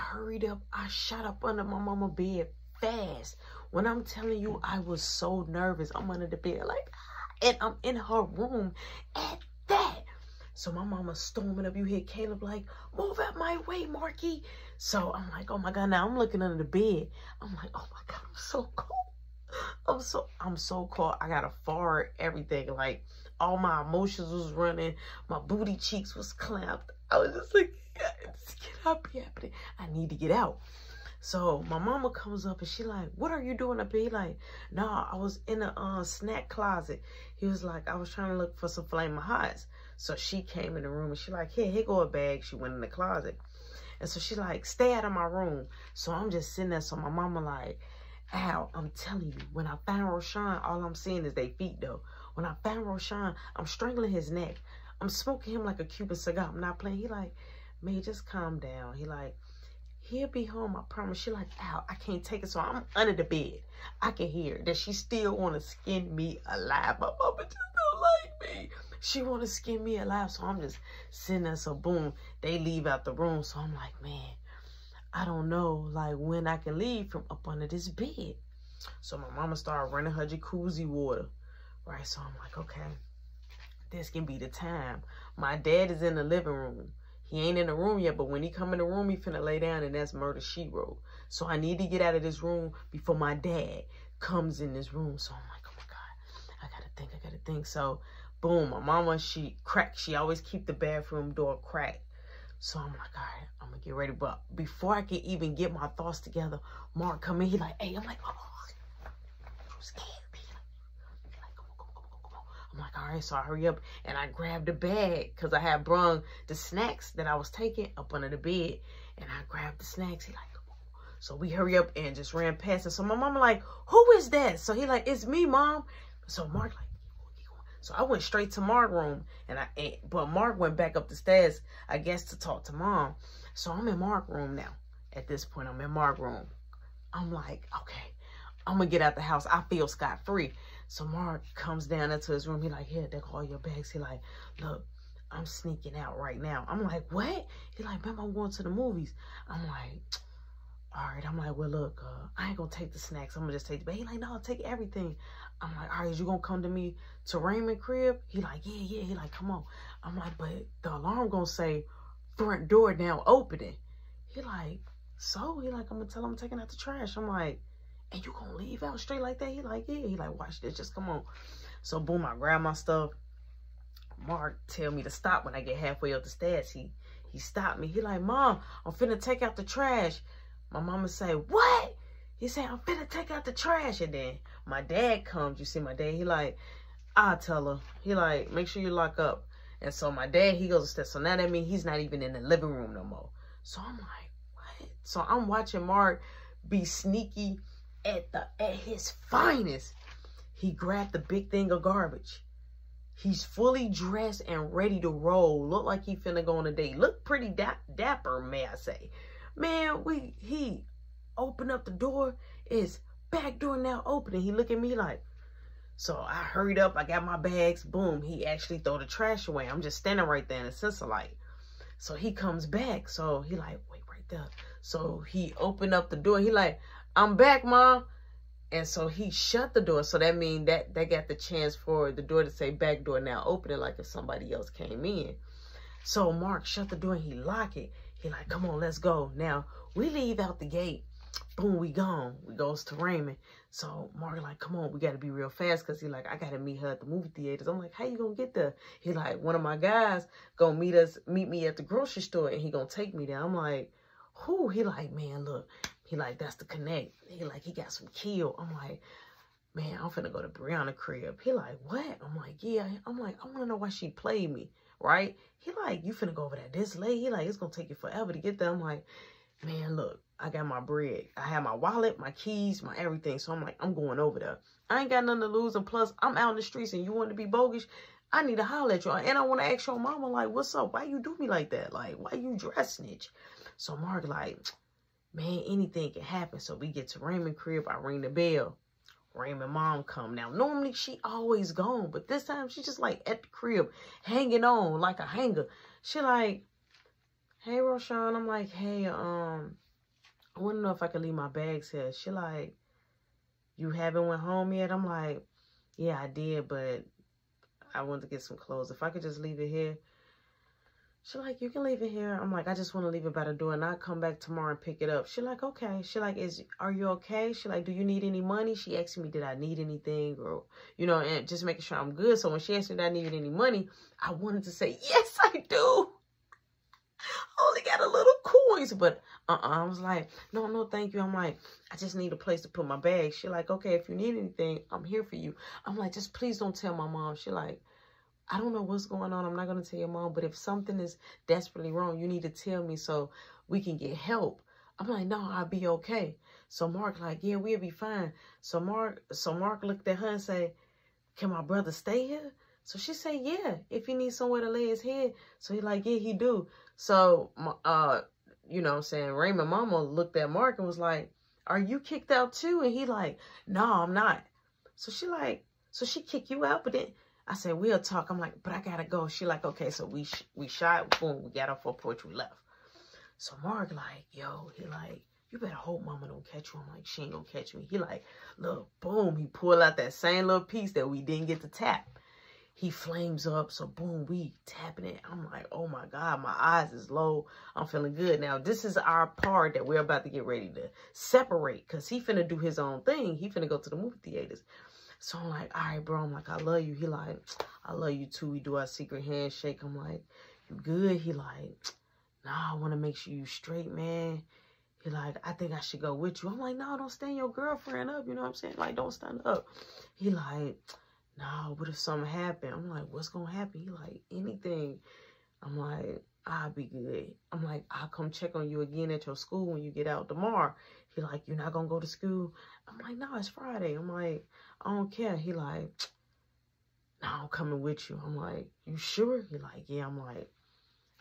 hurried up. I shot up under my mama bed fast. When I'm telling you, I was so nervous. I'm under the bed like, and I'm in her room at that. So my mama storming up. You hear Caleb like, move out my way, Marky. So I'm like, oh my God. Now I'm looking under the bed. I'm like, oh my God, I'm so cold. I'm so cold. I got a fart, everything. Like all my emotions was running. My booty cheeks was clamped. I was just like, this cannot be happening. I need to get out. So my mama comes up and she like, what are you doing up here? He like, nah, I was in a snack closet. He was like, I was trying to look for some Flamin' Hots. So she came in the room and she like, here go a bag. She went in the closet. And so she like, stay out of my room. So I'm just sitting there. So my mama like, Al, I'm telling you, when I found Roshan, all I'm seeing is their feet though. When I found Roshan, I'm strangling his neck. I'm smoking him like a Cuban cigar. I'm not playing. He like, man, just calm down. He like, he'll be home, I promise. She like, ow, I can't take it. So I'm under the bed. I can hear that she still want to skin me alive. My mama just don't like me. She want to skin me alive. So I'm just sitting there. So boom, they leave out the room. So I'm like, man, I don't know like when I can leave from up under this bed. So my mama started running her jacuzzi water. Right, so I'm like, okay, this can be the time. My dad is in the living room. He ain't in the room yet, but when he come in the room, he finna lay down, and that's murder she wrote. So I need to get out of this room before my dad comes in this room. So I'm like, oh my God, I gotta think. So boom, my mama, she always keep the bathroom door cracked. So I'm like, all right, I'm gonna get ready. But before I can even get my thoughts together, Mark come in, he like, hey, I'm like, oh, I'm scared. I'm like, all right, so I hurry up and I grabbed the bag because I had brung the snacks that I was taking up under the bed. And I grabbed the snacks. He like, come on. So we hurry up and just ran past it. So my mama like, who is that? So he like, it's me, Mom. So Mark like, keep going. So I went straight to Mark's room. But Mark went back up the stairs, I guess, to talk to Mom. So I'm in Mark's room now. At this point, I'm in Mark's room. I'm like, okay, I'm going to get out the house. I feel scot-free. So Mark comes down into his room. He like, here, take all your bags. He like, look, I'm sneaking out right now. I'm like, what? He like, man, I'm going to the movies. I'm like, all right. I'm like, well, look, I ain't going to take the snacks. I'm going to just take the bag. He like, no, I'll take everything. I'm like, all right, you going to come to me to Raymond crib? He like, yeah. He like, come on. I'm like, but the alarm going to say front door now opening. He like, so? He like, I'm going to tell him I'm taking out the trash. I'm like, and you gonna leave out straight like that? He like, yeah. He like, watch this, just come on. So boom, I grab my stuff. Mark tell me to stop when I get halfway up the stairs. He stopped me. He like, Mom, I'm finna take out the trash. My mama say, what? He said, I'm finna take out the trash. And then my dad comes. You see my dad, he like, I'll tell her. He like, make sure you lock up. And so my dad, he goes upstairs. So now that means he's not even in the living room no more. So I'm like, what? So I'm watching Mark be sneaky at his finest. He grabbed the big thing of garbage. He's fully dressed and ready to roll. Look like he finna go on a date. Look pretty dapper, may I say. Man, he opened up the door. It's back door now open. And he look at me like, so I hurried up. I got my bags. Boom. He actually throw the trash away. I'm just standing right there in the sensor light. So he comes back. So he like, wait right there. So he opened up the door. He like, I'm back, Mom. And so he shut the door. So that means that they got the chance for the door to say back door now opening, like if somebody else came in. So Mark shut the door and he locked it. He like, come on, let's go. Now we leave out the gate. Boom, we gone. We goes to Raymond. So Mark like, come on, we got to be real fast because he like, I got to meet her at the movie theaters. I'm like, how you going to get there? He like, one of my guys going to meet me at the grocery store and he going to take me there. I'm like, who? He like, man, look. He like, that's the connect. He like, he got some kill. I'm like, man, I'm finna go to Brianna crib. He like, what? I'm like, yeah. I'm like, I want to know why she played me, right? He like, you finna go over there this late? He like, it's gonna take you forever to get there. I'm like, man, look, I got my bread. I have my wallet, my keys, my everything. So I'm like, I'm going over there. I ain't got nothing to lose. And plus, I'm out in the streets and you want to be bogus? I need to holler at you. And I want to ask your mama, like, what's up? Why you do me like that? Like, why you dress snitch? So Mark like, man, anything can happen. So we get to Raymond crib. I ring the bell. Raymond mom come. Now, normally she always gone. But this time she just like at the crib hanging on like a hanger. She like, hey, Roshan. I'm like, hey, I want to know if I could leave my bags here. She like, you haven't went home yet? I'm like, yeah, I did, but I wanted to get some clothes. If I could just leave it here. She like, you can leave it here. I'm like, I just want to leave it by the door and I'll come back tomorrow and pick it up. She like, okay. She like, are you okay? She like, do you need any money? She asked me, did I need anything? Or, you know, and just making sure I'm good. So when she asked me, did I need any money? I wanted to say, yes, I do. I only got a little coins, but I was like, no, thank you. I'm like, I just need a place to put my bag. She like, okay, if you need anything, I'm here for you. I'm like, just please don't tell my mom. She like, I don't know what's going on. I'm not going to tell your mom, but if something is desperately wrong, you need to tell me so we can get help. I'm like, no, I'll be okay. So Mark like, yeah, we'll be fine. So Mark looked at her and said, can my brother stay here? So she said, yeah, if he needs somewhere to lay his head. So he like, yeah, he do. So, you know what I'm saying, Raymond mama looked at Mark and was like, are you kicked out too? And he like, no, I'm not. So she like, so she kicked you out, but then I said, we'll talk. I'm like, but I gotta go. She like, okay, so we shot, boom, we got off our porch, we left. So Mark like, yo, he like, you better hope mama don't catch you. I'm like, she ain't gonna catch me. He like, look, boom, he pulled out that same little piece that we didn't get to tap. He flames up, so boom, we tapping it. I'm like, oh my God, my eyes is low. I'm feeling good. Now, this is our part that we're about to get ready to separate because he finna do his own thing. He finna go to the movie theaters. So I'm like, all right, bro. I'm like, I love you. He like, I love you too. We do our secret handshake. I'm like, you good? He like, nah, I want to make sure you straight, man. He like, I think I should go with you. I'm like, no, don't stand your girlfriend up. You know what I'm saying? Like, don't stand up. He like, no, what if something happened? I'm like, what's going to happen? He like, anything. I'm like, I'll be good. I'm like, I'll come check on you again at your school when you get out tomorrow. He like, you're not going to go to school? I'm like, no, it's Friday. I'm like, I don't care. He like, no, I'm coming with you. I'm like, you sure? He like, yeah. I'm like,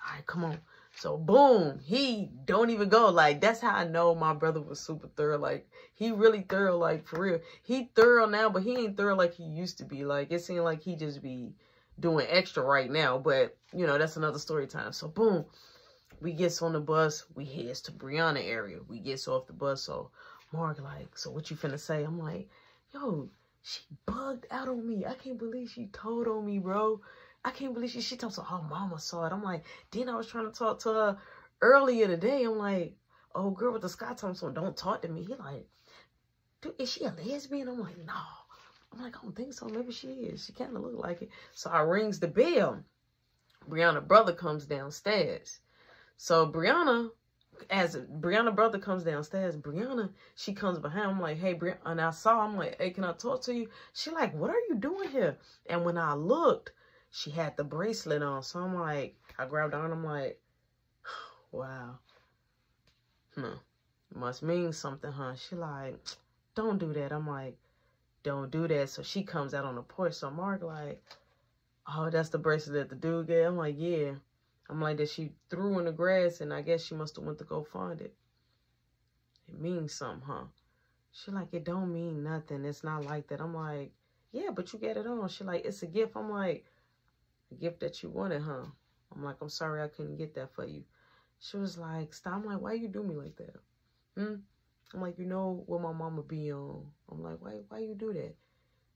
all right, come on. So boom, he don't even go. Like, that's how I know my brother was super thorough. Like, he really thorough, like, for real. He thorough now, but he ain't thorough like he used to be. Like, it seemed like he just be doing extra right now. But, you know, that's another story time. So boom, we gets on the bus. We heads to Brianna area. We gets off the bus. So Mark like, so what you finna say? I'm like, yo, she bugged out on me. I can't believe she told on me, bro. I can't believe she told her mama saw it. I'm like, then I was trying to talk to her earlier today. I'm like, oh, girl with the sky Thompson, don't talk to me. He like, dude, is she a lesbian? I'm like, no. I'm like, I don't think so. Maybe she is. She kind of look like it. So I rings the bell. Brianna's brother comes downstairs. So Brianna, as Brianna's brother comes downstairs, Brianna, she comes behind. I'm like, hey, Brianna. And I saw, I'm like, hey, can I talk to you? She like, what are you doing here? And when I looked, she had the bracelet on. So I'm like, I grabbed her and I'm like, wow. Must mean something, huh? She like, don't do that. I'm like, don't do that. So she comes out on the porch. So Mark like, oh, that's the bracelet that the dude gave. I'm like, yeah. I'm like, that she threw in the grass and I guess she must have went to go find it. It means something, huh? She like, it don't mean nothing. It's not like that. I'm like, yeah, but you get it on. She like, it's a gift. I'm like, a gift that you wanted, huh? I'm like, I'm sorry I couldn't get that for you. She was like, stop. I'm like, why you do me like that? I'm like, you know what my mama be on. I'm like, why you do that?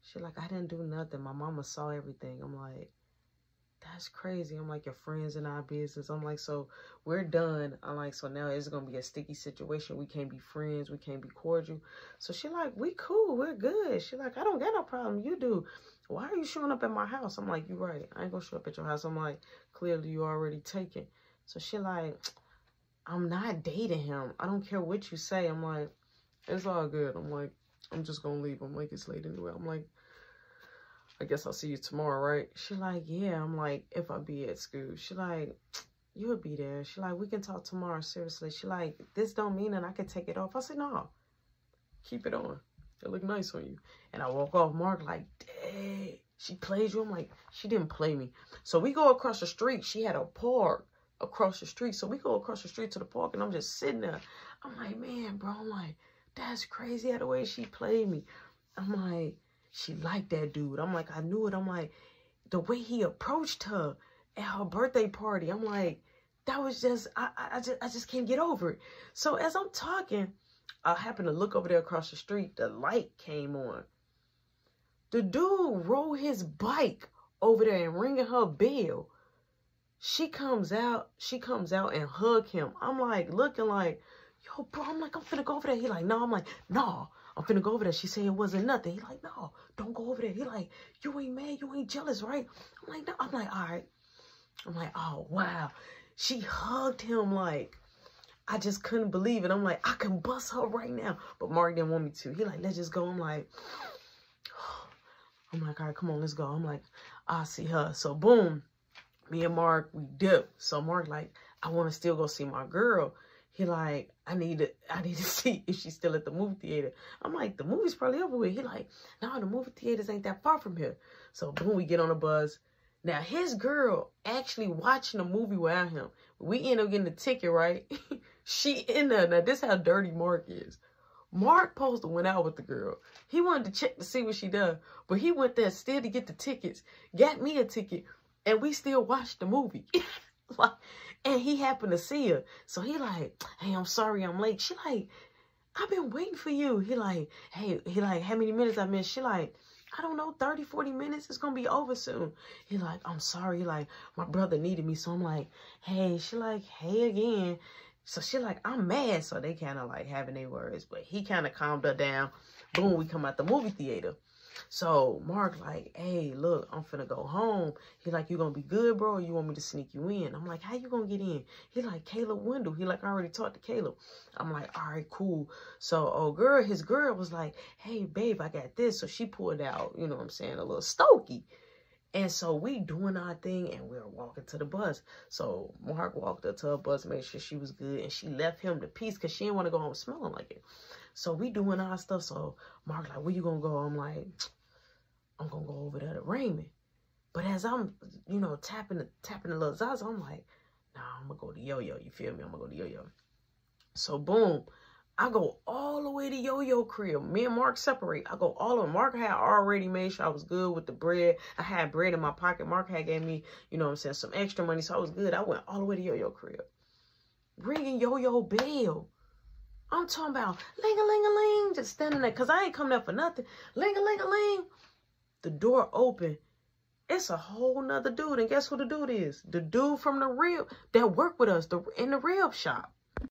She like, I didn't do nothing. My mama saw everything. I'm like, that's crazy. I'm like, your friends in our business. I'm like, so we're done. I'm like, so now it's going to be a sticky situation. We can't be friends. We can't be cordial. So she like, we cool. We're good. She like, I don't got no problem. You do. Why are you showing up at my house? I'm like, you're right. I ain't going to show up at your house. I'm like, clearly you already taken. So she like, I'm not dating him. I don't care what you say. I'm like, it's all good. I'm like, I'm just going to leave. I'm like, it's late anyway. I'm like, I guess I'll see you tomorrow, right? She like, yeah. I'm like, if I be at school. She like, you'll be there. She like, we can talk tomorrow, seriously. She like, this don't mean that I can take it off. I said, no, keep it on. It look nice on you. And I walk off. Mark like, dang, she played you. I'm like, she didn't play me. So we go across the street. She had a park across the street. So we go across the street to the park and I'm just sitting there. I'm like, man, bro, I'm like, that's crazy how the way she played me. I'm like, she liked that dude. I'm like, I knew it. I'm like, the way he approached her at her birthday party, I'm like, that was just, I just can't get over it. So as I'm talking, I happen to look over there across the street. The light came on. The dude rode his bike over there and ringing her bell. She comes out and hug him. I'm like, looking like, yo, bro, I'm like, I'm finna go over there. He like, no. I'm like, no, I'm finna go over there. She said it wasn't nothing. He like, no, don't go over there. He like, you ain't mad, you ain't jealous, right? I'm like, no. I'm like, all right. I'm like, oh, wow. She hugged him like, I just couldn't believe it. I'm like, I can bust her right now. But Mark didn't want me to. He like, let's just go. I'm like, all right, come on, let's go. I'm like, I'll see her. So boom, me and Mark, we dip. So Mark like, I want to still go see my girl. He like, I need to see if she's still at the movie theater. I'm like, the movie's probably over with. He like, no, the movie theaters ain't that far from here. So boom, we get on the bus. Now, his girl actually watching the movie without him. We end up getting the ticket, right? She in there. Now, this how dirty Mark is. Mark supposed to went out with the girl. He wanted to check to see what she done. But he went there still to get the tickets. Got me a ticket. And we still watched the movie. And he happened to see her. So he like, hey, I'm sorry I'm late. She like, I've been waiting for you. He like, hey, how many minutes I missed? She like, I don't know, 30, 40 minutes. It's going to be over soon. He like, I'm sorry. He like, my brother needed me. So I'm like, hey. She like, hey again. So she like, I'm mad. So they kind of like having their words. But he kind of calmed her down. Boom, we come out the movie theater. So Mark like, hey, look, I'm finna go home. He like, you gonna be good, bro? Or you want me to sneak you in? I'm like, how you gonna get in? He like, Caleb Wendell. He like, I already talked to Caleb. I'm like, all right, cool. So his girl was like, hey, babe, I got this. So she pulled out, you know what I'm saying, a little stogie. And so we doing our thing and we're walking to the bus. So Mark walked up to her bus, made sure she was good. And she left him the piece because she didn't want to go home smelling like it. So we doing our stuff. So Mark like, where you going to go? I'm like, I'm going to go over there to Raymond. But as I'm, you know, tapping the little Zaza, I'm like, nah, I'm going to go to Yo-Yo. You feel me? I'm going to go to Yo-Yo. So boom. I go all the way to Yo-Yo crib. Me and Mark separate. I go all the way. Mark had already made sure I was good with the bread. I had bread in my pocket. Mark had gave me, you know what I'm saying, some extra money. So I was good. I went all the way to Yo-Yo crib. Ringing Yo-Yo bell. I'm talking about ling-a-ling-a-ling. Just standing there. Because I ain't coming up for nothing. Ling-a-ling-a-ling. The door open. It's a whole nother dude. And guess who the dude is? The dude from the rib that worked with us in the rib shop.